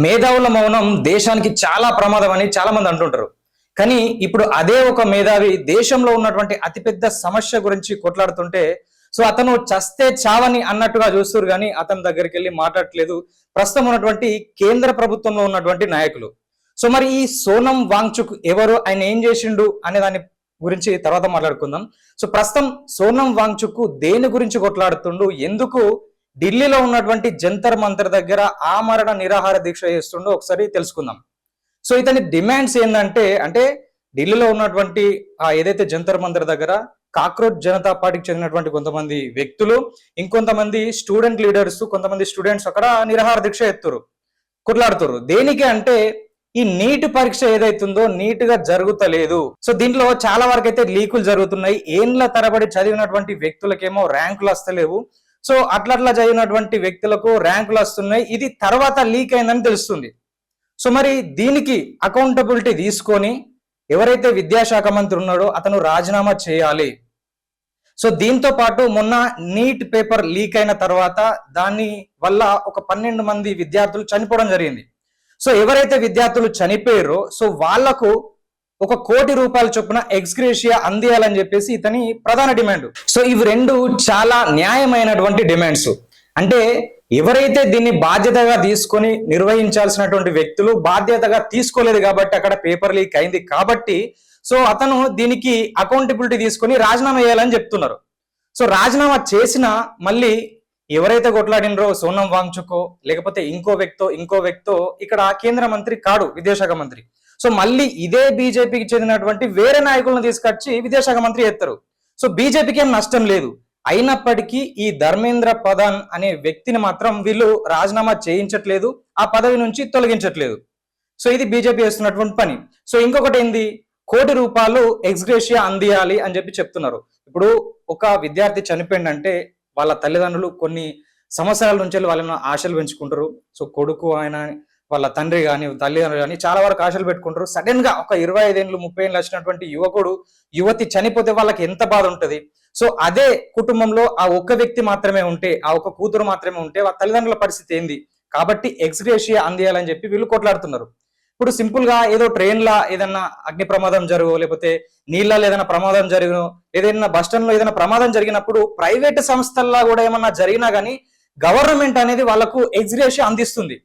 మేధావుల మౌనం దేశానికి చాలా ప్రమాదం అని చాలా మంది అంటుంటారు. కానీ ఇప్పుడు అదే ఒక మేధావి దేశంలో ఉన్నటువంటి అతిపెద్ద సమస్య గురించి కొట్లాడుతుంటే అతను చస్తే చావని అన్నట్టుగా చూస్తారు కానీ అతని దగ్గరికి వెళ్ళి మాట్లాడట్లేదు ప్రస్తుతం ఉన్నటువంటి కేంద్ర ప్రభుత్వంలో ఉన్నటువంటి నాయకులు. మరి ఈ సోనం వాంగ్చుక్ ఎవరు, ఆయన ఏం చేసిండు అనే దాని గురించి తర్వాత మాట్లాడుకుందాం. ప్రస్తుతం సోనం వాంగ్చుక్ దేని గురించి కొట్లాడుతుండు, ఎందుకు ఢిల్లీలో ఉన్నటువంటి జంతర్ మంతర్ దగ్గర ఆమరణ నిరాహార దీక్ష చేస్తుండో ఒకసారి తెలుసుకుందాం. ఇతని డిమాండ్స్ ఏంటంటే, ఢిల్లీలో ఉన్నటువంటి ఏదైతే జంతర్ మంతర్ దగ్గర కాక్రోచ్ జనతా పార్టీకి చెందినటువంటి కొంతమంది వ్యక్తులు, ఇంకొంతమంది స్టూడెంట్ లీడర్స్, కొంతమంది స్టూడెంట్స్ అక్కడ నిరాహార దీక్ష కొట్లాడుతారు. దేనికి అంటే ఈ నీట్ పరీక్ష ఏదైతుందో నీట్ గా జరుగుతలేదు. దీంట్లో చాలా వరకు అయితే లీకులు జరుగుతున్నాయి. ఏండ్ల తరబడి చదివినటువంటి వ్యక్తులకేమో ర్యాంకులు వస్తలేవు. అట్లా చదివినటువంటి వ్యక్తులకు ర్యాంకులు వస్తున్నాయి. ఇది తర్వాత లీక్ అయిందని తెలుస్తుంది. మరి దీనికి అకౌంటబిలిటీ తీసుకొని ఎవరైతే విద్యాశాఖ మంత్రి ఉన్నాడో అతను రాజీనామా చేయాలి. దీంతో పాటు మొన్న నీట్ పేపర్ లీక్ అయిన తర్వాత దాని వల్ల ఒక 12 మంది విద్యార్థులు చనిపోవడం జరిగింది. ఎవరైతే విద్యార్థులు చనిపోయారో వాళ్లకు ₹1 కోటి చొప్పున ఎక్స్గ్రేషియా అందియాలని చెప్పేసి ఇతని ప్రధాన డిమాండ్. ఇవి రెండు చాలా న్యాయమైనటువంటి డిమాండ్స్. అంటే ఎవరైతే దీన్ని బాధ్యతగా తీసుకొని నిర్వహించాల్సినటువంటి వ్యక్తులు బాధ్యతగా తీసుకోలేదు కాబట్టి అక్కడ పేపర్ లీక్ అయింది కాబట్టి అతను దీనికి అకౌంటబిలిటీ తీసుకొని రాజీనామా చేయాలని చెప్తున్నారు. రాజీనామా చేసిన మళ్ళీ ఎవరైతే కొట్లాడినరో సోనం వాంగ్చుక్ లేకపోతే ఇంకో వ్యక్తో ఇక్కడ కేంద్ర మంత్రి కాడు, విద్యాశాఖ మంత్రి. మళ్ళీ ఇదే బీజేపీకి చెందినటువంటి వేరే నాయకులను తీసుకొచ్చి విద్యాశాఖ మంత్రి చేస్తారు. బీజేపీకి ఏం నష్టం లేదు. అయినప్పటికీ ఈ ధర్మేంద్ర ప్రధాన్ అనే వ్యక్తిని మాత్రం వీళ్ళు రాజీనామా చేయించట్లేదు, ఆ పదవి నుంచి తొలగించట్లేదు. ఇది బీజేపీ చేస్తున్నటువంటి పని. ఇంకొకటి ఏంది, ₹1 కోటి ఎక్స్గ్రేషియా అందియాలి అని చెప్తున్నారు. ఇప్పుడు ఒక విద్యార్థి చనిపోయిందంటే వాళ్ళ తల్లిదండ్రులు కొన్ని సంవత్సరాల నుంచి వాళ్ళని ఆశలు పెంచుకుంటారు. కొడుకు ఆయన వాళ్ళ తండ్రి కానీ తల్లిదండ్రులు కానీ చాలా వరకు ఆశలు పెట్టుకుంటారు. సడన్ గా ఒక 25 ఏళ్ళు 30 ఏళ్ళు వచ్చినటువంటి యువతి చనిపోతే వాళ్ళకి ఎంత బాధ ఉంటుంది. అదే కుటుంబంలో ఆ ఒక్క వ్యక్తి మాత్రమే ఉంటే, ఆ ఒక్క కూతురు మాత్రమే ఉంటే వాళ్ళ తల్లిదండ్రుల పరిస్థితి ఏంది. కాబట్టి ఎక్స్గ్రేషియా అందియాలని చెప్పి వీళ్ళు కొట్లాడుతున్నారు. ఇప్పుడు సింపుల్ గా ఏదో ట్రైన్ లా ఏదన్నా అగ్ని ప్రమాదం జరుగు, లేకపోతే నీళ్ళలో ఏదైనా ప్రమాదం జరిగినో, ఏదైనా బస్ స్టాండ్ లో ఏదైనా ప్రమాదం జరిగినప్పుడు ప్రైవేట్ సంస్థల్లో కూడా ఏమన్నా జరిగినా గానీ గవర్నమెంట్ అనేది వాళ్ళకు ఎక్స్గ్రేషియా అందిస్తుంది.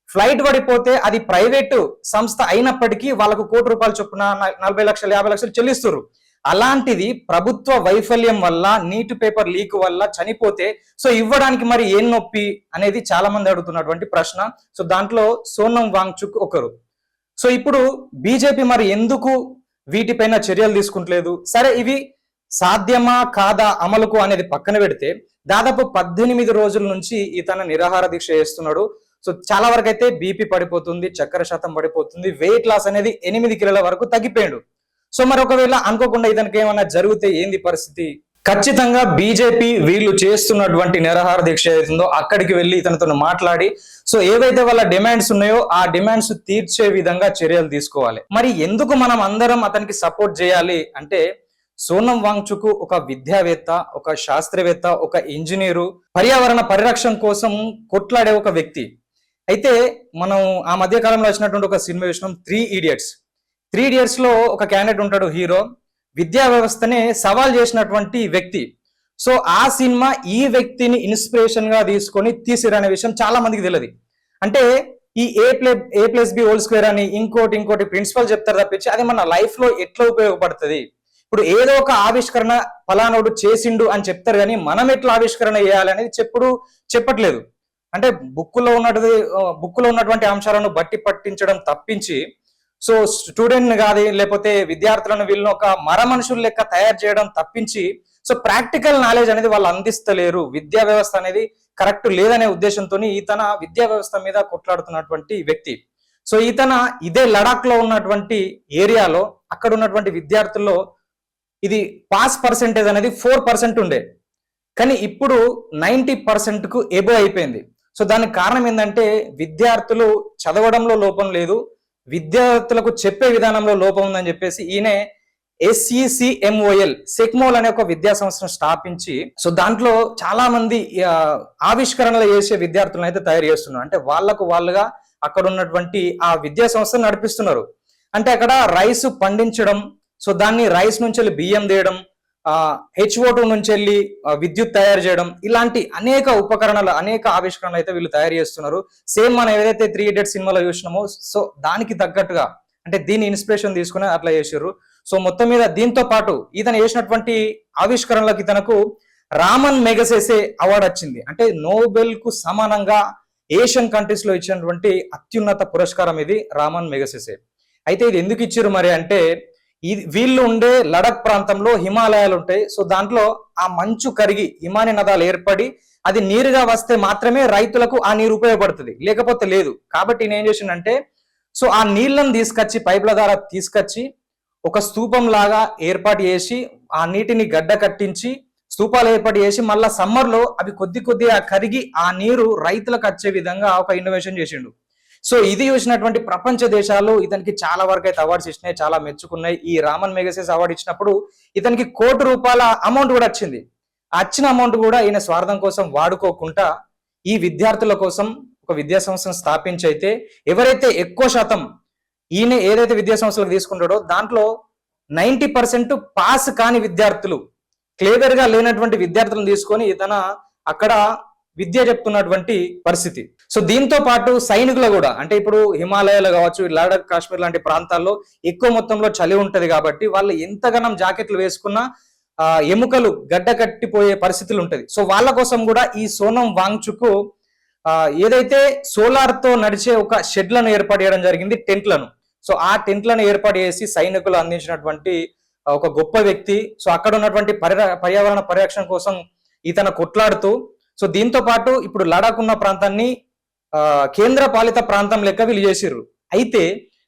ఫ్లైట్ పడిపోతే అది ప్రైవేటు సంస్థ అయినప్పటికీ వాళ్ళకు ₹1 కోటి చొప్పున 40 లక్షలు 50 లక్షలు చెల్లిస్తారు. అలాంటిది ప్రభుత్వ వైఫల్యం వల్ల నీట్ పేపర్ లీక్ వల్ల చనిపోతే ఇవ్వడానికి మరి ఏం నొప్పి అనేది చాలా మంది అడుగుతున్నటువంటి ప్రశ్న. దాంట్లో సోనం వాంగ్చుక్ ఒకరు. ఇప్పుడు బీజేపీ మరి ఎందుకు వీటిపైన చర్యలు తీసుకుంటలేదు? సరే, ఇవి సాధ్యమా కాదా అమలుకు అనేది పక్కన పెడితే దాదాపు 18 రోజుల నుంచి ఇతను నిరాహార దీక్ష చేస్తున్నాడు. చాలా వరకు అయితే బీపీ పడిపోతుంది, చక్కెర శాతం పడిపోతుంది, వెయిట్ లాస్ అనేది 8 కిలోల వరకు తగ్గిపోయాడు. మరి ఒకవేళ అనుకోకుండా ఇతనికి ఏమన్నా జరిగితే ఏంది పరిస్థితి? ఖచ్చితంగా బీజేపీ వీళ్ళు చేస్తున్నటువంటి నిరాహార దీక్ష ఏదైతుందో అక్కడికి వెళ్ళి ఇతనితో మాట్లాడి ఏవైతే వాళ్ళ డిమాండ్స్ ఉన్నాయో ఆ డిమాండ్స్ తీర్చే విధంగా చర్యలు తీసుకోవాలి. మరి ఎందుకు మనం అందరం అతనికి సపోర్ట్ చేయాలి అంటే, సోనం వాంగ్చుక్ ఒక విద్యావేత్త, ఒక శాస్త్రవేత్త, ఒక ఇంజనీరు, పర్యావరణ పరిరక్షణ కోసం కొట్లాడే ఒక వ్యక్తి. అయితే మనం ఆ మధ్య కాలంలో వచ్చినటువంటి ఒక సినిమా చూసినాం, 3 ఇడియట్స్ లో ఒక క్యాండిడేట్ ఉంటాడు, హీరో, విద్యా వ్యవస్థనే సవాల్ చేసినటువంటి వ్యక్తి. ఆ సినిమా ఈ వ్యక్తిని ఇన్స్పిరేషన్ గా తీసుకొని తీసిరనే విషయం చాలా మందికి తెలియదు. అంటే ఈ A+B² అని ఇంకోటి ప్రిన్సిపల్ చెప్తారు తప్పించి అది మన లైఫ్ లో ఎట్లా ఉపయోగపడుతుంది. ఇప్పుడు ఏదో ఒక ఆవిష్కరణ ఫలానోడు చేసిండు అని చెప్తారు కానీ మనం ఎట్లా ఆవిష్కరణ చేయాలి అనేది చెప్పట్లేదు. అంటే బుక్కులో ఉన్నటువంటి అంశాలను బట్టి పట్టించడం తప్పించి స్టూడెంట్ కాదు, లేకపోతే విద్యార్థులను వీళ్ళని ఒక మనుషుల లెక్క తయారు చేయడం తప్పించి ప్రాక్టికల్ నాలెడ్జ్ అనేది వాళ్ళు అందిస్తలేరు. విద్యా వ్యవస్థ అనేది కరెక్ట్ లేదనే ఉద్దేశంతో ఈతన విద్యా వ్యవస్థ మీద కొట్లాడుతున్నటువంటి వ్యక్తి. ఈతన ఇదే లడాక్ లో ఉన్నటువంటి ఏరియాలో అక్కడ ఉన్నటువంటి విద్యార్థుల్లో ఇది పాస్ పర్సెంటేజ్ అనేది 4% ఉండే, కానీ ఇప్పుడు 90% కు ఎబో అయిపోయింది. దానికి కారణం ఏంటంటే విద్యార్థులు చదవడంలో లోపం లేదు, విద్యార్థులకు చెప్పే విధానంలో లోపం ఉందని చెప్పేసి ఈయన సెక్మోల్ అనే ఒక విద్యా సంస్థను స్థాపించి దాంట్లో చాలా మంది ఆవిష్కరణలు చేసే విద్యార్థులను అయితే తయారు చేస్తున్నారు. అంటే వాళ్ళకు వాళ్ళుగా అక్కడ ఉన్నటువంటి ఆ విద్యా సంస్థను నడిపిస్తున్నారు. అంటే అక్కడ రైస్ పండించడం, సో దాన్ని రైస్ నుంచి వెళ్ళి బియ్యం తీయడం, H2 నుంచి వెళ్ళి విద్యుత్ తయారు చేయడం, ఇలాంటి అనేక ఉపకరణాలు, అనేక ఆవిష్కరణలు అయితే వీళ్ళు తయారు చేస్తున్నారు. సేమ్ మనం ఏదైతే 3 Idiots సినిమాలో చూసినామో, సో దానికి తగ్గట్టుగా అంటే దీన్ని ఇన్స్పిరేషన్ తీసుకుని అట్లా చేసారు. సో మొత్తం మీద దీంతో పాటు ఇతను చేసినటువంటి ఆవిష్కరణలకి తనకు రామన్ మెగసెసే అవార్డు వచ్చింది. అంటే నోబెల్ కు సమానంగా ఏషియన్ కంట్రీస్ లో ఇచ్చినటువంటి అత్యున్నత పురస్కారం ఇది రామన్ మెగసెసే. అయితే ఇది ఎందుకు ఇచ్చారు మరి అంటే, వీళ్ళు ఉండే లడక్ ప్రాంతంలో హిమాలయాలు ఉంటాయి. సో దాంట్లో ఆ మంచు కరిగి హిమాని నదాలు ఏర్పడి అది నీరుగా వస్తే మాత్రమే రైతులకు ఆ నీరు ఉపయోగపడుతుంది, లేకపోతే లేదు. కాబట్టి నేను ఏం చేసిందంటే, సో ఆ నీళ్లను తీసుకొచ్చి పైపుల ద్వారా తీసుకొచ్చి ఒక స్తూపం లాగా ఏర్పాటు చేసి ఆ నీటిని గడ్డ కట్టించి స్తూపాలు ఏర్పాటు చేసి మళ్ళా సమ్మర్ లో అవి కొద్దిగా కరిగి ఆ నీరు రైతులకు వచ్చే విధంగా ఒక ఇన్నోవేషన్ చేసిండు. సో ఇది చూసినటువంటి ప్రపంచ దేశాలు ఇతనికి చాలా వరకు అయితే అవార్డ్స్ ఇచ్చినాయి, చాలా మెచ్చుకున్నాయి. ఈ రామన్ మెగసెస్ అవార్డు ఇచ్చినప్పుడు ఇతనికి ₹1,00,00,000 అమౌంట్ కూడా వచ్చింది. వచ్చిన అమౌంట్ కూడా ఈయన స్వార్థం కోసం వాడుకోకుండా ఈ విద్యార్థుల కోసం ఒక విద్యా సంస్థను స్థాపించి, అయితే ఎవరైతే ఎక్కువ శాతం ఈయన ఏదైతే విద్యా సంస్థలకు తీసుకుంటాడో దాంట్లో 90% పాస్ కాని విద్యార్థులు, క్లియర్ గా లేనటువంటి విద్యార్థులను తీసుకొని ఇతన అక్కడ విద్య చెప్తున్నటువంటి పరిస్థితి. సో దీంతో పాటు సైనికులు కూడా, అంటే ఇప్పుడు హిమాలయాలు కావచ్చు, లడాక్, కాశ్మీర్ లాంటి ప్రాంతాల్లో ఎక్కువ మొత్తంలో చలి ఉంటది కాబట్టి వాళ్ళు ఎంతగానం జాకెట్లు వేసుకున్నా ఎముకలు గడ్డ కట్టిపోయే పరిస్థితులు ఉంటది. సో వాళ్ళ కోసం కూడా ఈ సోనం వాంగ్చుక్ ఏదైతే సోలార్ తో నడిచే ఒక షెడ్లను ఏర్పాటు చేయడం జరిగింది, టెంట్లను. సో ఆ టెంట్లను ఏర్పాటు చేసి సైనికులు అందించినటువంటి ఒక గొప్ప వ్యక్తి. సో అక్కడ ఉన్నటువంటి పర్యావరణ పరిరక్షణ కోసం ఇతను కొట్లాడుతూ, సో దీంతో పాటు ఇప్పుడు లడాక్ ఉన్న ప్రాంతాన్ని కేంద్ర పాలిత ప్రాంతం లెక్క వీళ్ళు చేసిర్రు. అయితే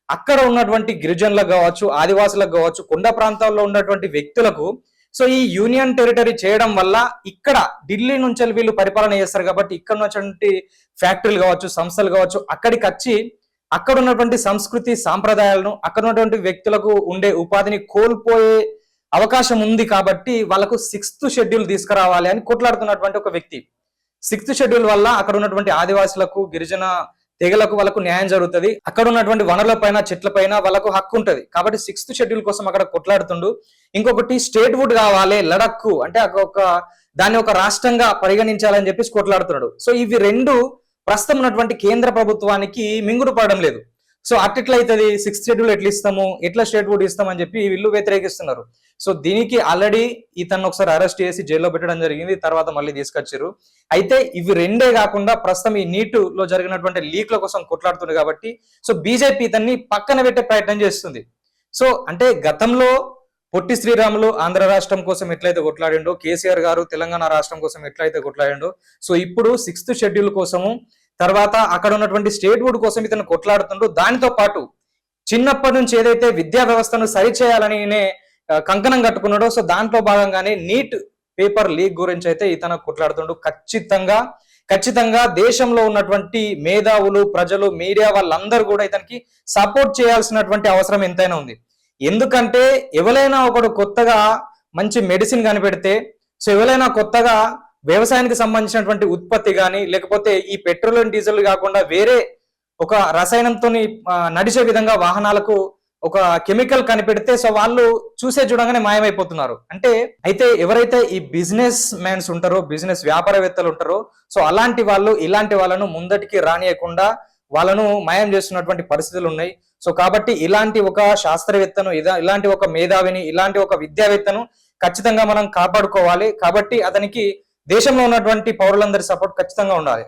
అక్కడ ఉన్నటువంటి గిరిజనులకు కావచ్చు, ఆదివాసులకు కావచ్చు, కొండ ప్రాంతాల్లో ఉన్నటువంటి వ్యక్తులకు సో ఈ యూనియన్ టెరిటరీ చేయడం వల్ల ఇక్కడ ఢిల్లీ నుంచి వీళ్ళు పరిపాలన చేస్తారు కాబట్టి ఇక్కడ ఉన్నటువంటి ఫ్యాక్టరీలు కావచ్చు, సంస్థలు కావచ్చు, అక్కడికి వచ్చి అక్కడ ఉన్నటువంటి సంస్కృతి సాంప్రదాయాలను, అక్కడ ఉన్నటువంటి వ్యక్తులకు ఉండే ఉపాధిని కోల్పోయే అవకాశం ఉంది. కాబట్టి వాళ్ళకు 6th షెడ్యూల్ తీసుకురావాలి అని కొట్లాడుతున్నటువంటి ఒక వ్యక్తి. 6th షెడ్యూల్ వల్ల అక్కడ ఉన్నటువంటి ఆదివాసులకు, గిరిజన తెగలకు వాళ్ళకు న్యాయం జరుగుతుంది. అక్కడ ఉన్నటువంటి వనరుల పైన, చెట్ల పైన వాళ్ళకు హక్కు ఉంటది. కాబట్టి 6th షెడ్యూల్ కోసం అక్కడ కొట్లాడుతుండు. ఇంకొకటి స్టేట్ వుడ్ కావాలి లడక్, అంటే దాన్ని ఒక రాష్ట్రంగా పరిగణించాలని చెప్పేసి కొట్లాడుతున్నాడు. సో ఇవి రెండు ప్రస్తుతం ఉన్నటువంటి కేంద్ర ప్రభుత్వానికి మింగుడు పడడం లేదు. సో అట్లయితుంది 6th షెడ్యూల్ ఎట్లా ఇస్తాము, ఎట్లా స్టేట్ వుడ్ ఇస్తామని చెప్పి వీళ్ళు వ్యతిరేకిస్తున్నారు. సో దీనికి ఆల్రెడీ ఇతను ఒకసారి అరెస్ట్ చేసి జైల్లో పెట్టడం జరిగింది, తర్వాత మళ్ళీ తీసుకొచ్చారు. అయితే ఇవి రెండే కాకుండా ప్రస్తుతం ఈ నీట్ లో జరిగినటువంటి లీక్ల కోసం కొట్లాడుతుంది కాబట్టి సో బీజేపీ ఇతన్ని పక్కన పెట్టే ప్రయత్నం చేస్తుంది. సో అంటే గతంలో పొట్టి శ్రీరాములు ఆంధ్ర రాష్ట్రం కోసం ఎట్లయితే కొట్లాడిండో, కేసీఆర్ గారు తెలంగాణ రాష్ట్రం కోసం ఎట్లయితే కొట్లాడిండో, సో ఇప్పుడు 6th షెడ్యూల్ కోసము, తర్వాత అక్కడ ఉన్నటువంటి స్టేట్ వుడ్ కోసం ఇతను కొట్లాడుతుండో, దానితో పాటు చిన్నప్పటి నుంచి ఏదైతే విద్యా వ్యవస్థను సరిచేయాలని కంకణం కట్టుకున్నాడో, సో దాంట్లో భాగంగానే నీట్ పేపర్ లీక్ గురించి అయితే ఇతను కొట్లాడుతుండు. ఖచ్చితంగా దేశంలో ఉన్నటువంటి మేధావులు, ప్రజలు, మీడియా వాళ్ళందరూ కూడా ఇతనికి సపోర్ట్ చేయాల్సినటువంటి అవసరం ఎంతైనా ఉంది. ఎందుకంటే ఎవరైనా ఒకడు కొత్తగా మంచి మెడిసిన్ కనిపెడితే, సో ఎవరైనా కొత్తగా వ్యవసాయానికి సంబంధించినటువంటి ఉత్పత్తి కానీ, లేకపోతే ఈ పెట్రోల్ అండ్ డీజిల్ కాకుండా వేరే ఒక రసాయనంతో నడిచే విధంగా వాహనాలకు ఒక కెమికల్ కనిపెడితే సో వాళ్ళు చూడగానే మాయమైపోతున్నారు. అయితే ఎవరైతే ఈ బిజినెస్ మ్యాన్స్ ఉంటారో, బిజినెస్ వ్యాపారవేత్తలు ఉంటారో, సో అలాంటి వాళ్ళు ఇలాంటి వాళ్ళను ముందటికి రానియకుండా వాళ్ళను మాయం చేస్తున్నటువంటి పరిస్థితులు ఉన్నాయి. సో కాబట్టి ఇలాంటి ఒక శాస్త్రవేత్తను, ఇలాంటి ఒక మేధావిని, ఇలాంటి ఒక విద్యావేత్తను ఖచ్చితంగా మనం కాపాడుకోవాలి. కాబట్టి అతనికి దేశంలో ఉన్నటువంటి పౌరులందరి సపోర్ట్ ఖచ్చితంగా ఉండాలి.